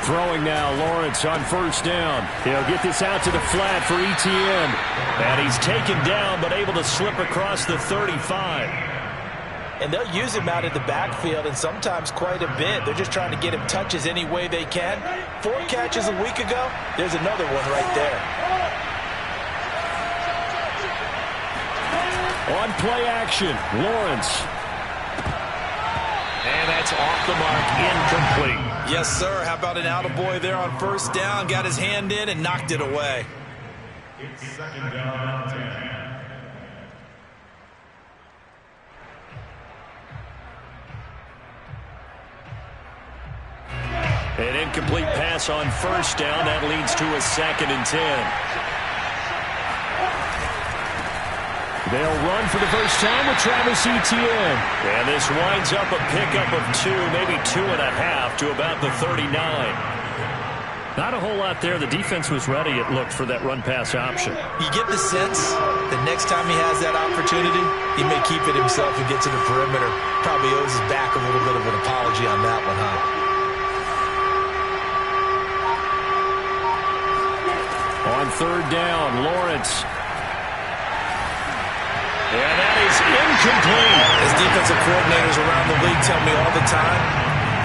Throwing now, Lawrence on first down. He'll get this out to the flat for ETN. And he's taken down, but able to slip across the 35. And they'll use him out in the backfield, and sometimes quite a bit. They're just trying to get him touches any way they can. 4 catches a week ago. There's another one right there. On play action, Lawrence. And that's off the mark, incomplete. Yes, sir. How about an attaboy there on first down? Got his hand in and knocked it away. It's second down, 10. An incomplete pass on first down. That leads to a 2nd and 10. They'll run for the first time with Travis Etienne. And this winds up a pickup of 2, maybe 2.5 to about the 39. Not a whole lot there. The defense was ready, it looked, for that run-pass option. You get the sense that next time he has that opportunity, he may keep it himself and get to the perimeter. Probably owes his back a little bit of an apology on that one, huh? On third down, Lawrence. And that is incomplete. As defensive coordinators around the league tell me all the time,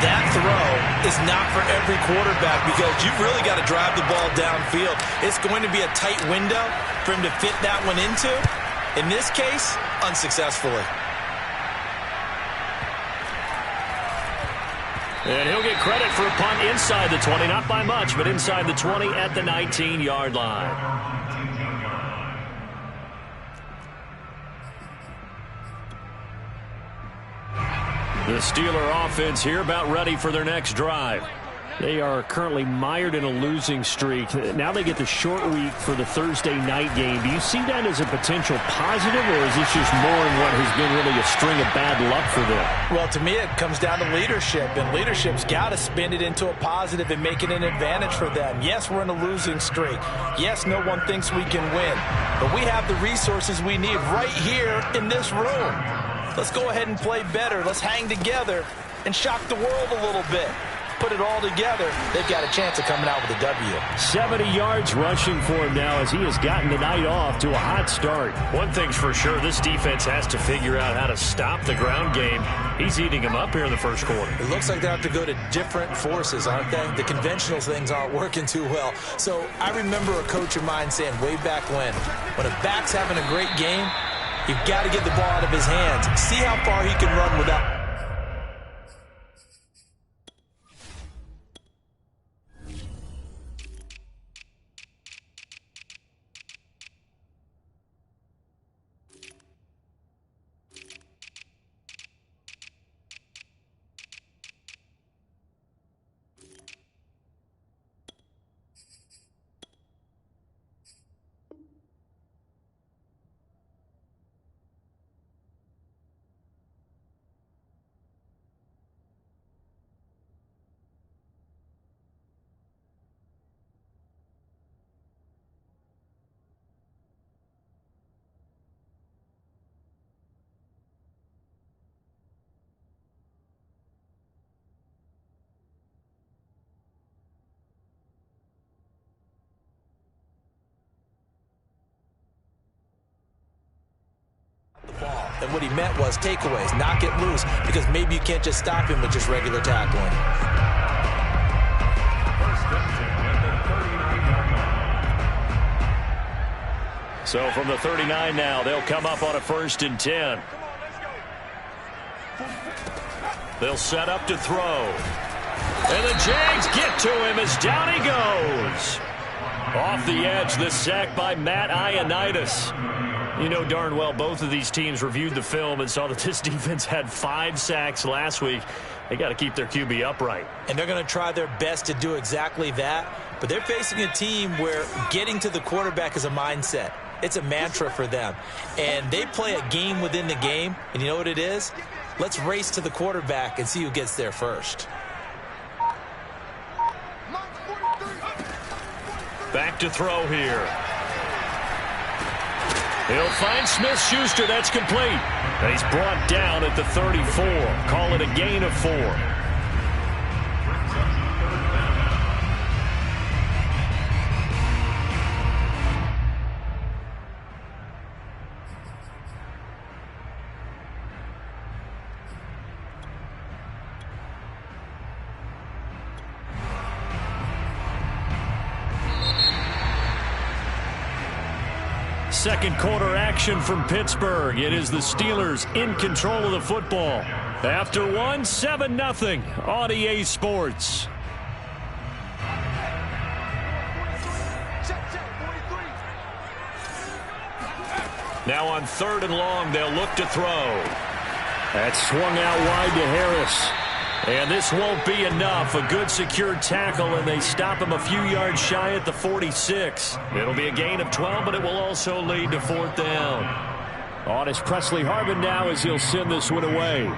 that throw is not for every quarterback because you've really got to drive the ball downfield. It's going to be a tight window for him to fit that one into. In this case, unsuccessfully. And he'll get credit for a punt inside the 20. Not by much, but inside the 20 at the 19-yard line. The Steeler offense here about ready for their next drive. They are currently mired in a losing streak. Now they get the short week for the Thursday night game. Do you see that as a potential positive, or is this just more in what has been really a string of bad luck for them? Well, to me, it comes down to leadership, and leadership's got to spin it into a positive and make it an advantage for them. Yes, we're in a losing streak. Yes, no one thinks we can win, but we have the resources we need right here in this room. Let's go ahead and play better. Let's hang together and shock the world a little bit. Put it all together, they've got a chance of coming out with a W. 70 yards rushing for him now as he has gotten the night off to a hot start. One thing's for sure, this defense has to figure out how to stop the ground game. He's eating him up here in the first quarter. It looks like they have to go to different forces, aren't they? The conventional things aren't working too well. So I remember a coach of mine saying way back when a back's having a great game, you've got to get the ball out of his hands. See how far he can run without... And what he meant was takeaways, knock it loose, because maybe you can't just stop him with just regular tackling. So from the 39 now, they'll come up on a 1st and 10. They'll set up to throw. And the Jags get to him as down he goes. Off the edge, the sack by Matt Ioannidis. You know darn well both of these teams reviewed the film and saw that this defense had 5 sacks last week. They got to keep their QB upright. And they're going to try their best to do exactly that. But they're facing a team where getting to the quarterback is a mindset. It's a mantra for them. And they play a game within the game. And you know what it is? Let's race to the quarterback and see who gets there first. Back to throw here. He'll find Smith-Schuster. That's complete. And he's brought down at the 34. Call it a gain of 4. second quarter action from Pittsburgh. It is the Steelers in control of the football. After one, 7-0 on EA Sports. Now on 3rd and long, they'll look to throw. That's swung out wide to Harris. And this won't be enough. A good secure tackle, and they stop him a few yards shy at the 46. It'll be a gain of 12, but it will also lead to 4th down. On is Presley Harvin now as he'll send this one away.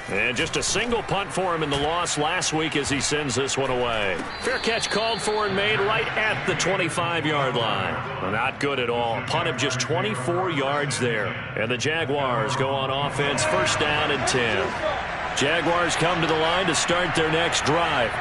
And just a single punt for him in the loss last week as he sends this one away. Fair catch called for and made right at the 25-yard line. Well, not good at all. Punt of just 24 yards there. And the Jaguars go on offense, 1st down and 10. Jaguars come to the line to start their next drive.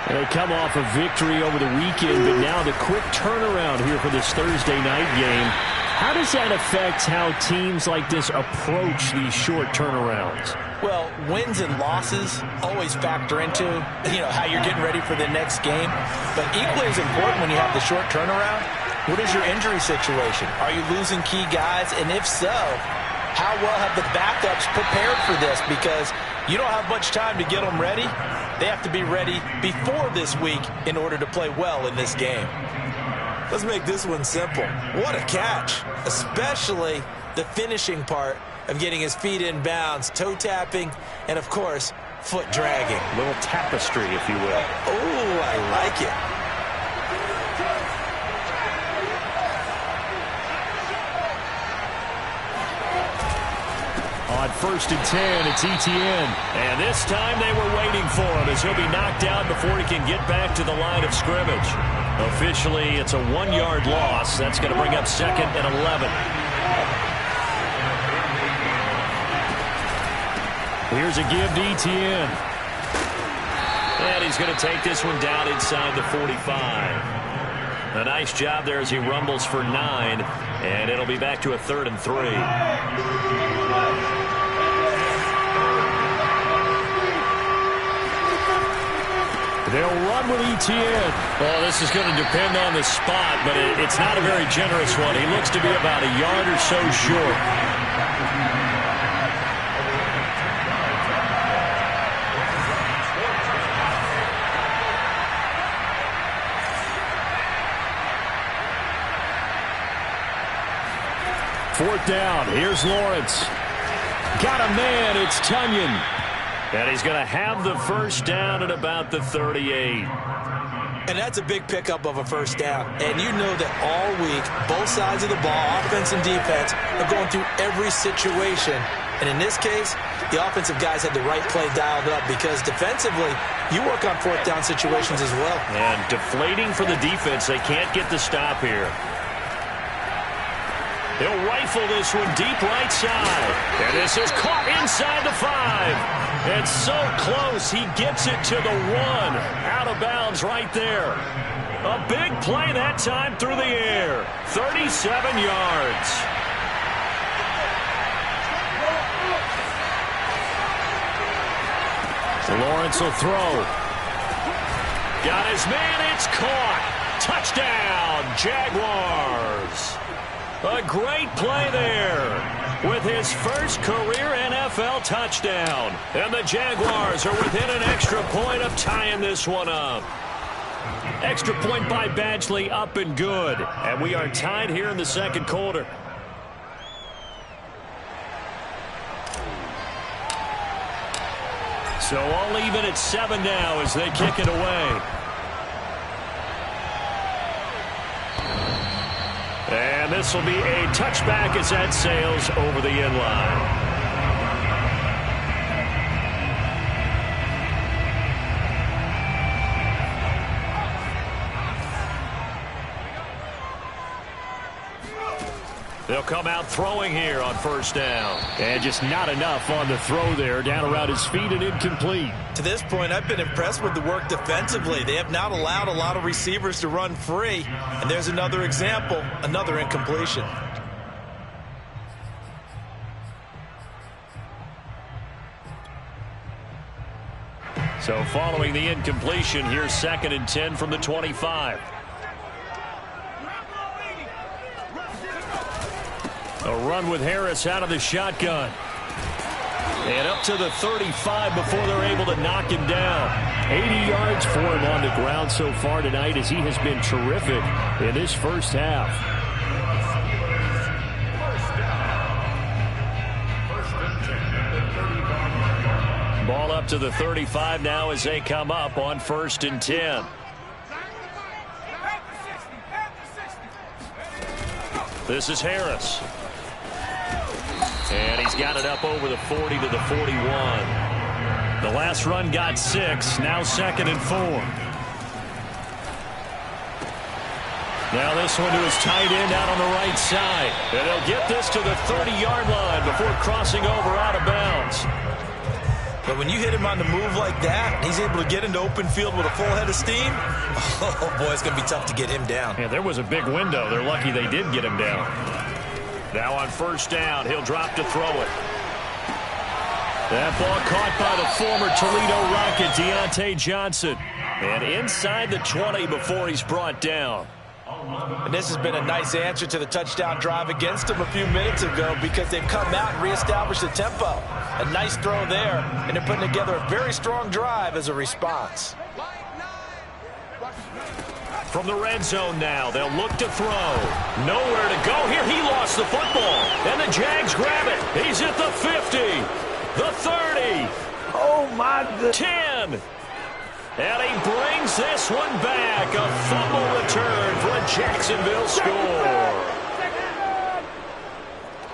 They come off a victory over the weekend, but now the quick turnaround here for this Thursday night game. How does that affect how teams like this approach these short turnarounds? Well, wins and losses always factor into, how you're getting ready for the next game. But equally as important when you have the short turnaround, what is your injury situation? Are you losing key guys? And if so, how well have the backups prepared for this? Because you don't have much time to get them ready. They have to be ready before this week in order to play well in this game. Let's make this one simple. What a catch, especially the finishing part of getting his feet in bounds, toe tapping, and of course, foot dragging. A little tapestry, if you will. Oh, I like it. On 1st and 10, it's Etienne. And this time they were waiting for him as he'll be knocked out before he can get back to the line of scrimmage. Officially, it's a 1-yard loss. That's going to bring up 2nd and 11. Here's a give to Etienne. And he's going to take this one down inside the 45. A nice job there as he rumbles for 9. And it'll be back to a 3rd and 3. They'll run with Etienne. Well, this is going to depend on the spot, but it's not a very generous one. He looks to be about a yard or so short. Fourth down. Here's Lawrence. Got a man. It's Tunyon. And he's going to have the 1st down at about the 38. And that's a big pickup of a 1st down. And you know that all week, both sides of the ball, offense and defense, are going through every situation. And in this case, the offensive guys had the right play dialed up because defensively, you work on 4th down situations as well. And deflating for the defense. They can't get the stop here. He'll rifle this one deep right side. And this is caught inside the 5. It's so close, he gets it to the 1. Out of bounds right there. A big play that time through the air. 37 yards. Lawrence will throw. Got his man, it's caught. Touchdown, Jaguars. A great play there with his first career NFL touchdown. And the Jaguars are within an extra point of tying this one up. Extra point by Badgley, up and good. And we are tied here in the 2nd quarter. So all even at 7 now as they kick it away. And this will be a touchback as that sails over the end line. They'll come out throwing here on 1st down. And just not enough on the throw there. Down around his feet and incomplete. To this point, I've been impressed with the work defensively. They have not allowed a lot of receivers to run free. And there's another example, another incompletion. So following the incompletion, here's 2nd and 10 from the 25. They'll run with Harris out of the shotgun. And up to the 35 before they're able to knock him down. 80 yards for him on the ground so far tonight as he has been terrific in this first half. Ball up to the 35 now as they come up on 1st and 10. This is Harris. And he's got it up over the 40 to the 41. The last run got 6. Now 2nd and 4. Now this one to his tight end out on the right side. And he'll get this to the 30-yard line before crossing over out of bounds. But when you hit him on the move like that, he's able to get into open field with a full head of steam. Oh, boy, it's going to be tough to get him down. Yeah, there was a big window. They're lucky they did get him down. Now on 1st down, he'll drop to throw it. That ball caught by the former Toledo Rocket, Deontay Johnson. And inside the 20 before he's brought down. And this has been a nice answer to the touchdown drive against them a few minutes ago because they've come out and reestablished the tempo. A nice throw there, and they're putting together a very strong drive as a response. From the red zone now, they'll look to throw. Nowhere to go here. He lost the football. And the Jags grab it. He's at the 50, the 30. Oh, my goodness. 10. And he brings this one back. A fumble return for a Jacksonville score.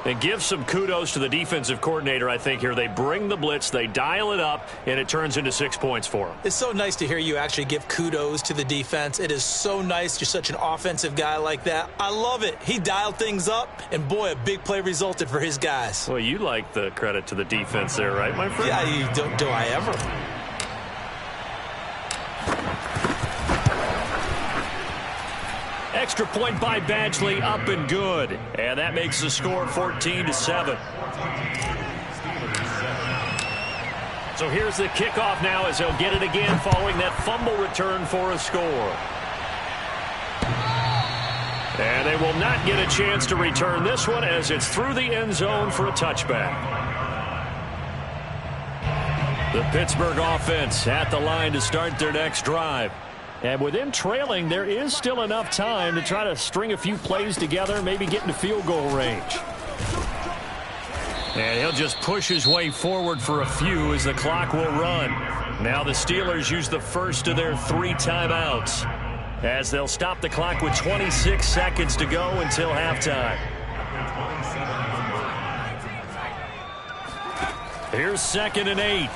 And give some kudos to the defensive coordinator, I think, here. They bring the blitz, they dial it up, and it turns into 6 points for them. It's so nice to hear you actually give kudos to the defense. It is so nice. You're such an offensive guy like that. I love it. He dialed things up, and, boy, a big play resulted for his guys. Well, you like the credit to the defense there, right, my friend? Yeah, do I ever? Extra point by Badgley, up and good. And that makes the score 14-7. So here's the kickoff now as they'll get it again following that fumble return for a score. And they will not get a chance to return this one as it's through the end zone for a touchback. The Pittsburgh offense at the line to start their next drive. And with them trailing, there is still enough time to try to string a few plays together, maybe get into field goal range. And he'll just push his way forward for a few as the clock will run. Now the Steelers use the first of their 3 timeouts as they'll stop the clock with 26 seconds to go until halftime. Here's 2nd and 8.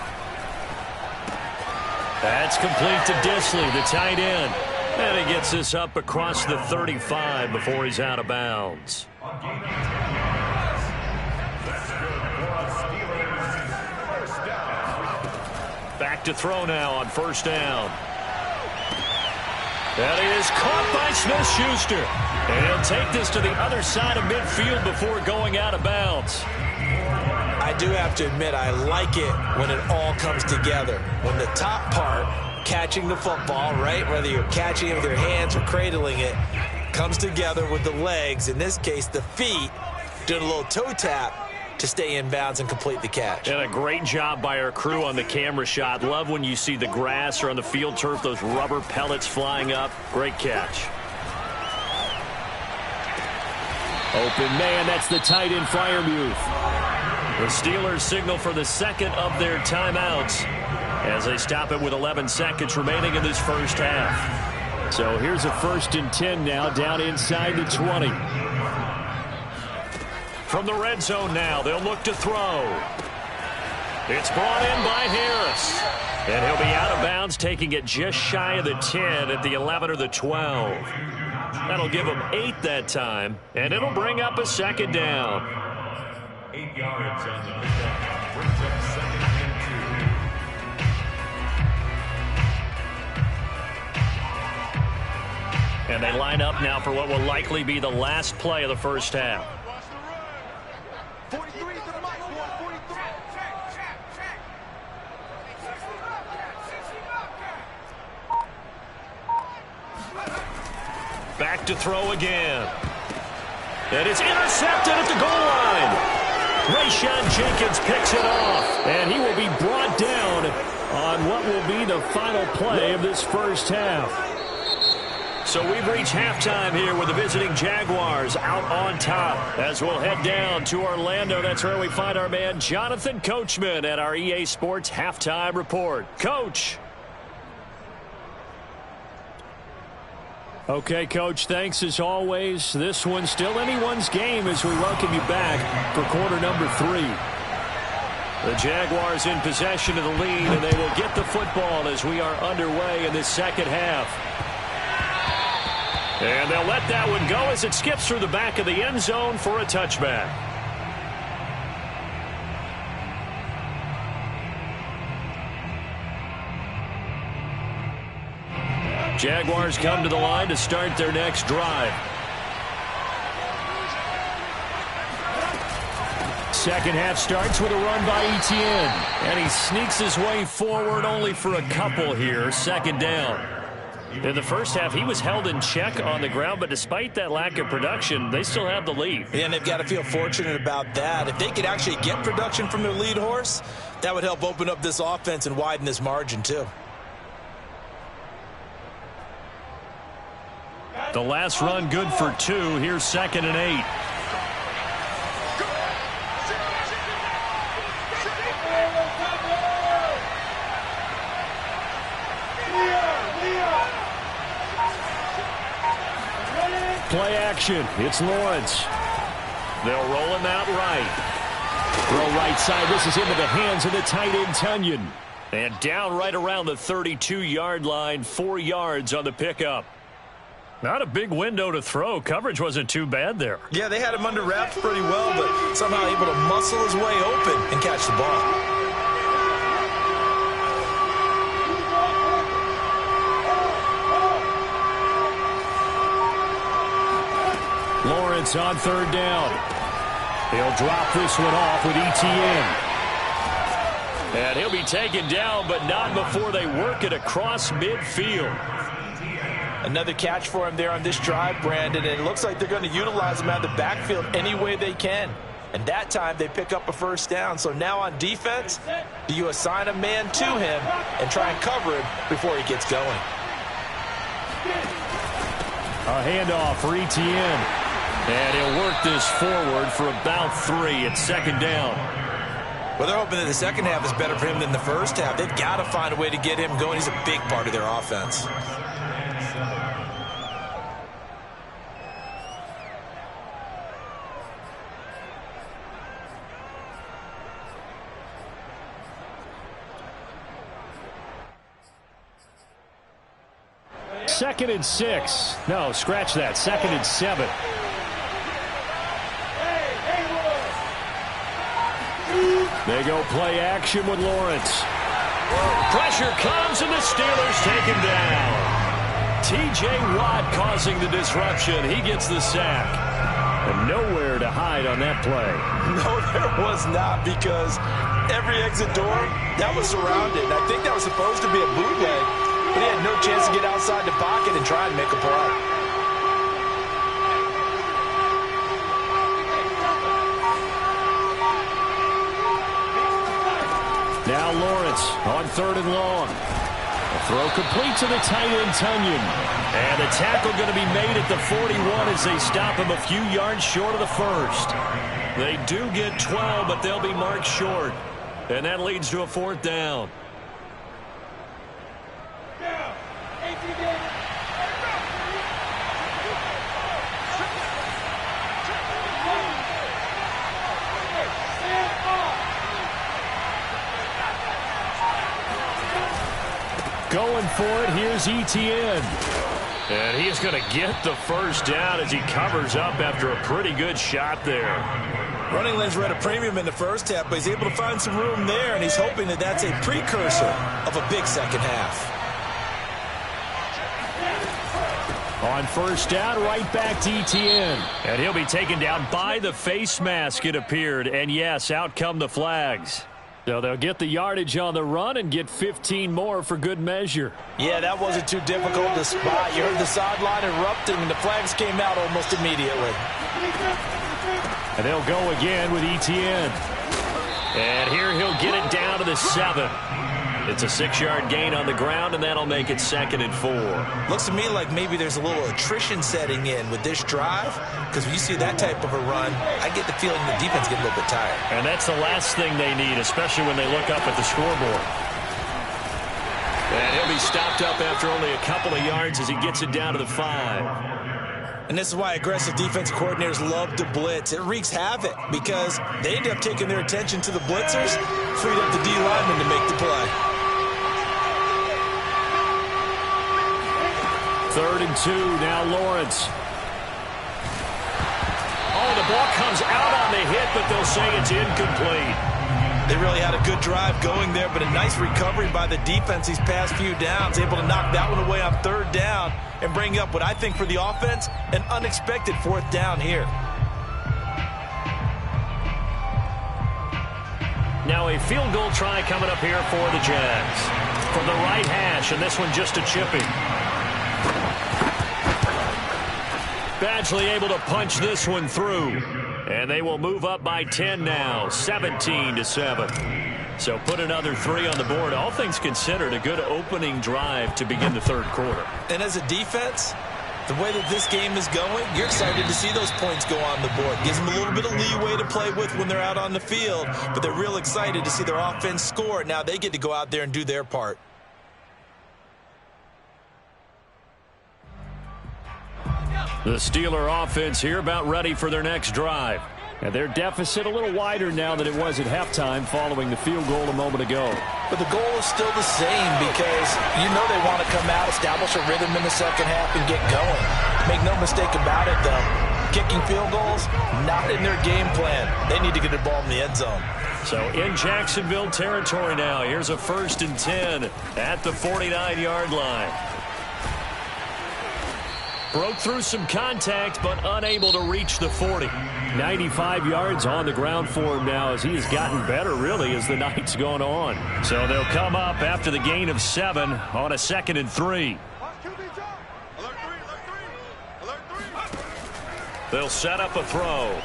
That's complete to Disley, the tight end. And he gets this up across the 35 before he's out of bounds. Back to throw now on 1st down. That is caught by Smith-Schuster. And he'll take this to the other side of midfield before going out of bounds. I do have to admit, I like it when it all comes together. When the top part, catching the football, right, whether you're catching it with your hands or cradling it, comes together with the legs, in this case the feet, doing a little toe tap to stay in bounds and complete the catch. And a great job by our crew on the camera shot. Love when you see the grass or on the field turf, those rubber pellets flying up. Great catch. Open man, that's the tight end Freiermuth. The Steelers signal for the 2nd of their timeouts as they stop it with 11 seconds remaining in this first half. So here's a 1st and 10 now down inside the 20. From the red zone now, they'll look to throw. It's brought in by Harris. And he'll be out of bounds, taking it just shy of the 10 at the 11 or the 12. That'll give him 8 that time, and it'll bring up a 2nd down. 8 yards on the pickup. Brings up 2nd and 2. And they line up now for what will likely be the last play of the first half. 43 to the mic, 43. Back to throw again. And it's intercepted at the goal line. Rayshawn Jenkins picks it off, and he will be brought down on what will be the final play of this first half. So we've reached halftime here with the visiting Jaguars out on top. As we'll head down to Orlando, that's where we find our man Jonathan Coachman at our EA Sports Halftime Report. Coach. Okay, Coach, thanks as always. This one's still anyone's game as we welcome you back for quarter number 3. The Jaguars in possession of the lead, and they will get the football as we are underway in this second half. And they'll let that one go as it skips through the back of the end zone for a touchback. Jaguars come to the line to start their next drive. Second half starts with a run by Etienne. And he sneaks his way forward only for a couple here. Second down. In the first half, he was held in check on the ground, but despite that lack of production, they still have the lead. Yeah, and they've got to feel fortunate about that. If they could actually get production from their lead horse, that would help open up this offense and widen this margin too. The last run good for 2. Here's 2nd and 8. Play action. It's Lawrence. They'll roll him out right. Throw right side. This is into the hands of the tight end, Tunyon. And down right around the 32-yard line. 4 yards on the pickup. Not a big window to throw. Coverage wasn't too bad there. Yeah, they had him under wraps pretty well, but somehow able to muscle his way open and catch the ball. Lawrence on 3rd down. He'll drop this one off with Etienne. And he'll be taken down, but not before they work it across midfield. Another catch for him there on this drive, Brandon, and it looks like they're going to utilize him out of the backfield any way they can. And that time they pick up a first down. So now on defense, do you assign a man to him and try and cover him before he gets going? A handoff for Etienne. And he'll work this forward for about 3. It's 2nd down. Well, they're hoping that the second half is better for him than the first half. They've got to find a way to get him going. He's a big part of their offense. Second and 6. No, scratch that. 2nd and 7. They go play action with Lawrence. Pressure comes, and the Steelers take him down. T.J. Watt causing the disruption. He gets the sack. And nowhere to hide on that play. No, there was not, because every exit door, that was surrounded. And I think that was supposed to be a bootleg, but he had no chance to get outside the pocket and try and make a play. Now Lawrence on 3rd and long. The throw complete to the tight end, Tunyon. And the tackle going to be made at the 41 as they stop him a few yards short of the first. They do get 12, but they'll be marked short. And that leads to a 4th down. Going for it, here's Etienne. And he's going to get the first down as he covers up after a pretty good shot there. Running lanes were at a premium in the first half, but he's able to find some room there, and he's hoping that that's a precursor of a big second half. On 1st down, right back to Etienne. And he'll be taken down by the face mask, it appeared. And yes, out come the flags. So they'll get the yardage on the run and get 15 more for good measure. Yeah, that wasn't too difficult to spot. You heard the sideline erupting, and the flags came out almost immediately. And they'll go again with Etienne. And here he'll get it down to the 7. It's a 6-yard gain on the ground, and that'll make it 2nd and 4. Looks to me like maybe there's a little attrition setting in with this drive, because when you see that type of a run, I get the feeling the defense gets a little bit tired. And that's the last thing they need, especially when they look up at the scoreboard. And he'll be stopped up after only a couple of yards as he gets it down to the 5. And this is why aggressive defense coordinators love to blitz. It wreaks havoc because they end up taking their attention to the blitzers, freed up the D lineman to make the play. 3rd and 2, now Lawrence. Oh, the ball comes out on the hit, but they'll say it's incomplete. They really had a good drive going there, but a nice recovery by the defense these past few downs, able to knock that one away on 3rd down and bring up what I think for the offense, an unexpected 4th down here. Now a field goal try coming up here for the Jags. From the right hash, and this one just a chipping. Badgley able to punch this one through. And they will move up by 10 now, 17-7. So put another 3 on the board. All things considered, a good opening drive to begin the 3rd quarter. And as a defense, the way that this game is going, you're excited to see those points go on the board. Gives them a little bit of leeway to play with when they're out on the field, but they're real excited to see their offense score. Now they get to go out there and do their part. The Steeler offense here about ready for their next drive. And their deficit a little wider now than it was at halftime following the field goal a moment ago. But the goal is still the same because you know they want to come out, establish a rhythm in the second half, and get going. Make no mistake about it, though. Kicking field goals, not in their game plan. They need to get the ball in the end zone. So in Jacksonville territory now. Here's a 1st and 10 at the 49-yard line. Broke through some contact, but unable to reach the 40. 95 yards on the ground for him now as he has gotten better, really, as the night's gone on. So they'll come up after the gain of 7 on a 2nd and 3. They'll set up a throw.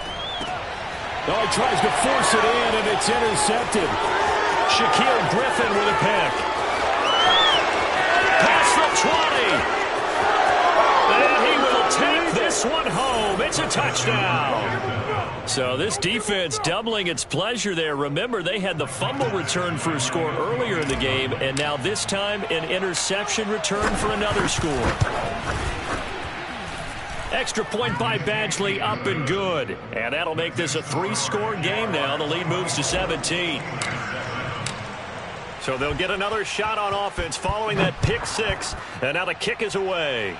Oh, he tries to force it in, and it's intercepted. Shaquille Griffin with a pick. Past the 20. And he will take this one home. It's a touchdown. So this defense doubling its pleasure there. Remember, they had the fumble return for a score earlier in the game, and now this time an interception return for another score. Extra point by Badgley, up and good. And that'll make this a 3-score game now. The lead moves to 17. So they'll get another shot on offense following that pick 6, and now the kick is away.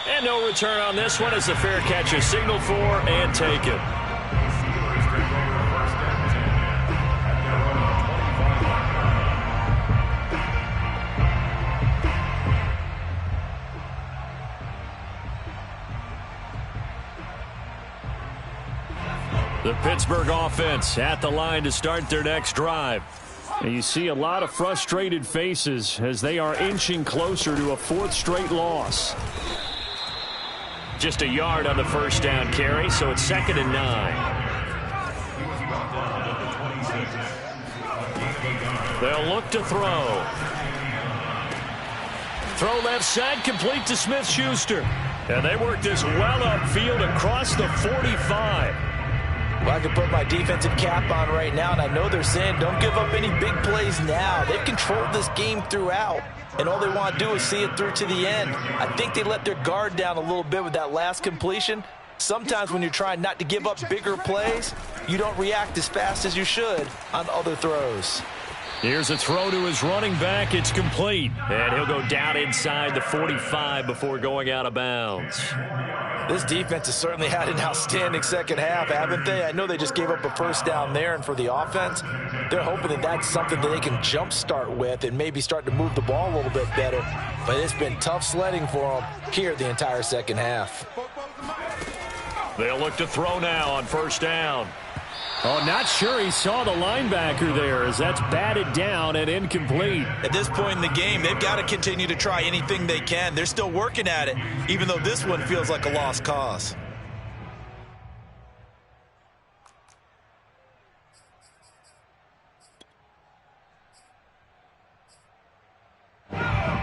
And no return on this one as the fair catch is signaled for and taken. The Pittsburgh offense at the line to start their next drive. And you see a lot of frustrated faces as they are inching closer to a 4th straight loss. Just a yard on the 1st down carry, so it's 2nd and 9. They'll look to throw. Throw left side, complete to Smith-Schuster. And they work this well upfield across the 45. Well, I can put my defensive cap on right now, and I know they're saying don't give up any big plays now. They've controlled this game throughout, and all they want to do is see it through to the end. I think they let their guard down a little bit with that last completion. Sometimes when you're trying not to give up bigger plays, you don't react as fast as you should on other throws. Here's a throw to his running back. It's complete. And he'll go down inside the 45 before going out of bounds. This defense has certainly had an outstanding second half, haven't they? I know they just gave up a 1st down there, and for the offense, they're hoping that that's something that they can jumpstart with and maybe start to move the ball a little bit better. But it's been tough sledding for them here the entire second half. They'll look to throw now on 1st down. Oh, not sure he saw the linebacker there as that's batted down and incomplete. At this point in the game, they've got to continue to try anything they can. They're still working at it, even though this one feels like a lost cause.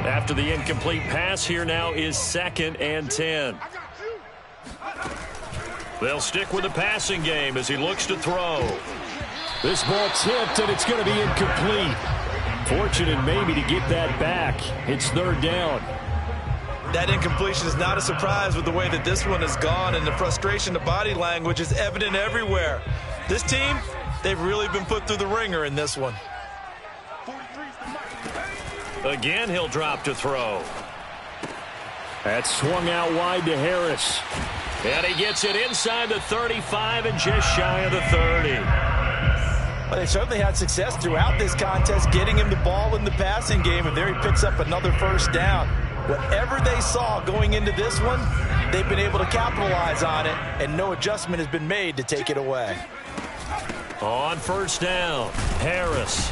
After the incomplete pass, here now is 2nd and 10. They'll stick with the passing game as he looks to throw. This ball tipped, and it's going to be incomplete. Fortunate maybe to get that back. It's 3rd down. That incompletion is not a surprise with the way that this one has gone, and the frustration, the body language is evident everywhere. This team, they've really been put through the ringer in this one. Again, he'll drop to throw. That's swung out wide to Harris. And he gets it inside the 35 and just shy of the 30. Well, they certainly had success throughout this contest getting him the ball in the passing game, and there he picks up another 1st down. Whatever they saw going into this one, they've been able to capitalize on it, and no adjustment has been made to take it away. On 1st down, Harris.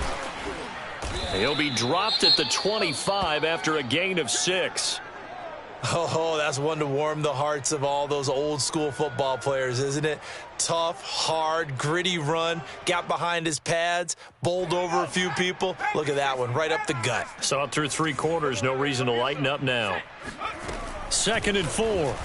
He'll be dropped at the 25 after a gain of 6. Oh, that's one to warm the hearts of all those old school football players, isn't it? Tough, hard, gritty run, got behind his pads, bowled over a few people. Look at that one, right up the gut. Saw it through 3 quarters, no reason to lighten up now. 2nd and 4.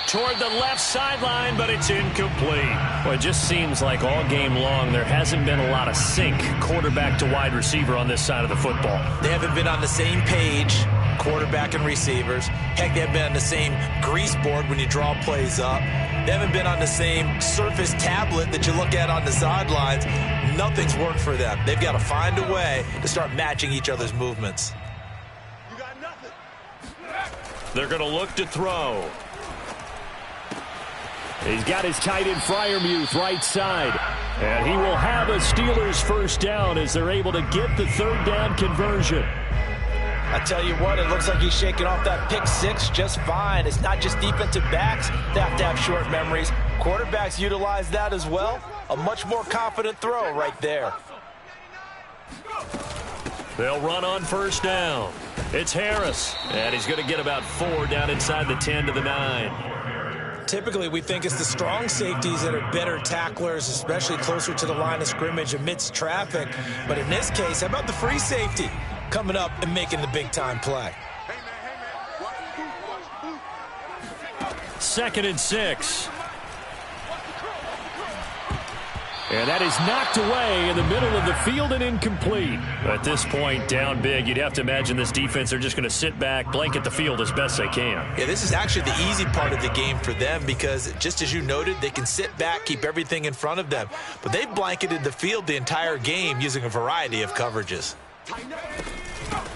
Toward the left sideline, but it's incomplete. Well, it just seems like all game long there hasn't been a lot of sync quarterback to wide receiver on this side of the football. They haven't been on the same page, quarterback and receivers. Heck, they haven't been on the same grease board when you draw plays up. They haven't been on the same Surface tablet that you look at on the sidelines. Nothing's worked for them. They've got to find a way to start matching each other's movements. They're going to look to throw. He's got his tight end Freiermuth right side. And he will have a Steelers 1st down as they're able to get the 3rd down conversion. I tell you what, it looks like he's shaking off that pick 6 just fine. It's not just defensive backs that have to have short memories. Quarterbacks utilize that as well. A much more confident throw right there. They'll run on 1st down. It's Harris. And he's going to get about 4 down inside the 10 to the 9. Typically, we think it's the strong safeties that are better tacklers, especially closer to the line of scrimmage amidst traffic. But in this case, how about the free safety coming up and making the big-time play? 2nd and 6. And that is knocked away in the middle of the field and incomplete. At this point, down big, you'd have to imagine this defense, they're just going to sit back, blanket the field as best they can. Yeah, this is actually the easy part of the game for them because, just as you noted, they can sit back, keep everything in front of them. But they've blanketed the field the entire game using a variety of coverages.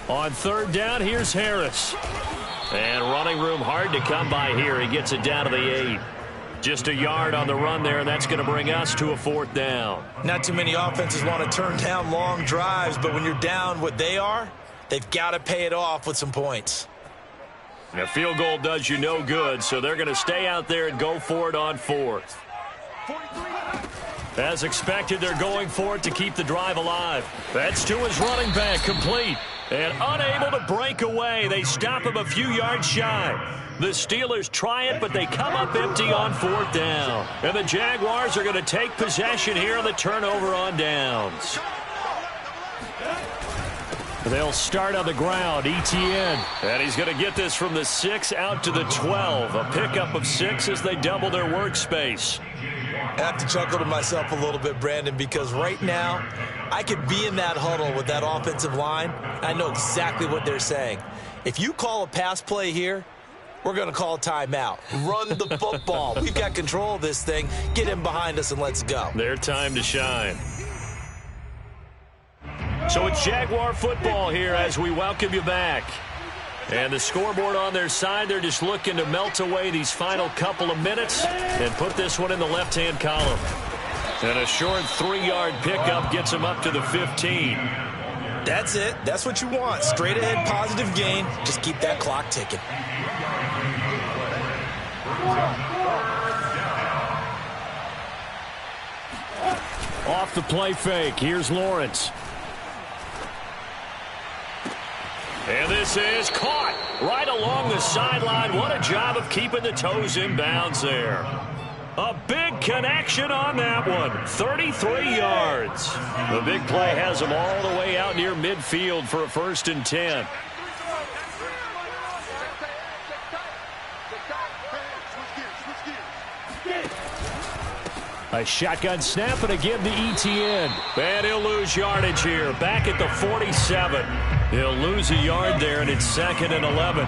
On 3rd down, here's Harris. And running room hard to come by here. He gets it down to the 8. Just a yard on the run there, and that's going to bring us to a 4th down. Not too many offenses want to turn down long drives, but when you're down what they are, they've got to pay it off with some points. A field goal does you no good, so they're going to stay out there and go for it on 4th. As expected, they're going for it to keep the drive alive. That's to his running back, complete. And unable to break away. They stop him a few yards shy. The Steelers try it, but they come up empty on 4th down. And the Jaguars are going to take possession here on the turnover on downs. They'll start on the ground, ETN. And he's going to get this from the 6 out to the 12. A pickup of 6 as they double their workspace. I have to chuckle to myself a little bit, Brandon, because right now I could be in that huddle with that offensive line. I know exactly what they're saying. If you call a pass play here, we're going to call a timeout. Run the football. We've got control of this thing. Get him behind us and let's go. Their time to shine. So it's Jaguar football here as we welcome you back. And the scoreboard on their side, they're just looking to melt away these final couple of minutes and put this one in the left-hand column. And a short 3-yard pickup gets them up to the 15. That's it. That's what you want. Straight ahead, positive gain. Just keep that clock ticking. Off the play fake. Here's Lawrence. And this is caught right along the sideline. What a job of keeping the toes in bounds there. A big connection on that one. 33 yards. The big play has them all the way out near midfield for a 1st and 10. A shotgun snap, and again to ETN. And he'll lose yardage here. Back at the 47. He'll lose a yard there, and it's 2nd and 11.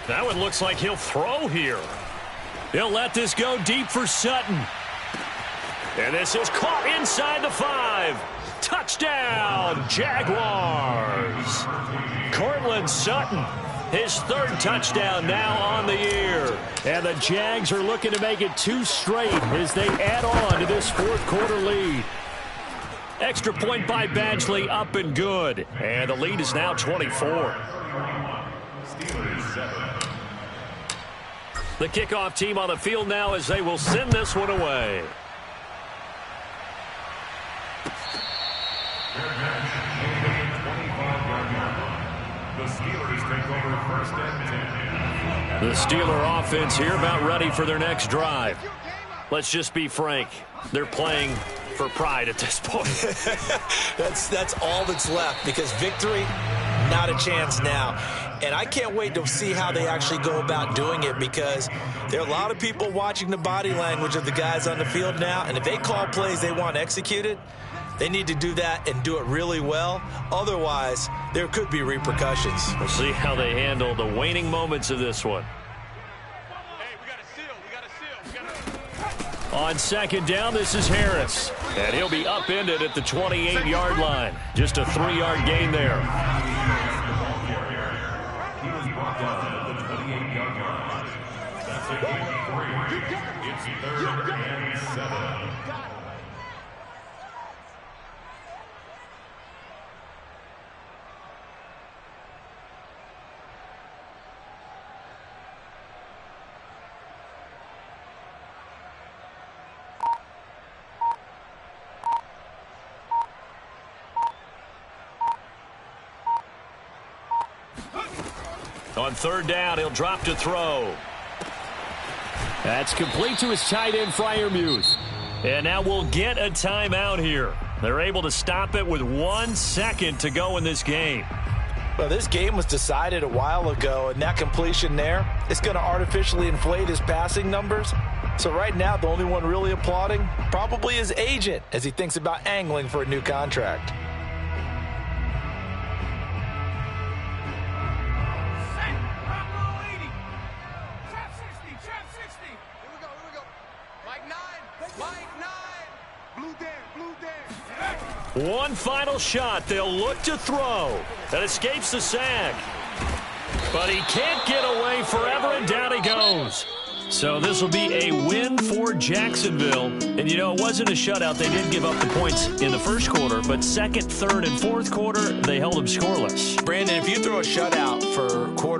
That one looks like he'll throw here. He'll let this go deep for Sutton. And this is caught inside the 5. Touchdown, Jaguars. Cortland Sutton, his 3rd touchdown now on the year. And the Jags are looking to make it 2 straight as they add on to this 4th quarter lead. Extra point by Badgley, up and good. And the lead is now 24. The kickoff team on the field now as they will send this one away. The Steelers take over 1st and 10. The Steeler offense here about ready for their next drive. Let's just be frank. They're playing for pride at this point. That's all that's left, because victory, not a chance now. And I can't wait to see how they actually go about doing it, because there are a lot of people watching the body language of the guys on the field now, and if they call plays they want executed, they need to do that and do it really well. Otherwise, there could be repercussions. We'll see how they handle the waning moments of this one. On 2nd down, this is Harris. And he'll be upended at the 28-yard line. Just a 3-yard gain there. He was brought down at the 28-yard line. That's a gain of 3. It's 3rd and 7. On 3rd down, he'll drop to throw. That's complete to his tight end, Freiermuth. And now we'll get a timeout here. They're able to stop it with 1 second to go in this game. Well, this game was decided a while ago, and that completion there is going to artificially inflate his passing numbers. So right now, the only one really applauding probably his agent as he thinks about angling for a new contract. One final shot. They'll look to throw. That escapes the sack. But he can't get away forever, and down he goes. So this will be a win for Jacksonville. And, you know, it wasn't a shutout. They did give up the points in the 1st quarter, but 2nd, 3rd, and 4th quarter, they held them scoreless. Brandon, if you throw a shutout for quarter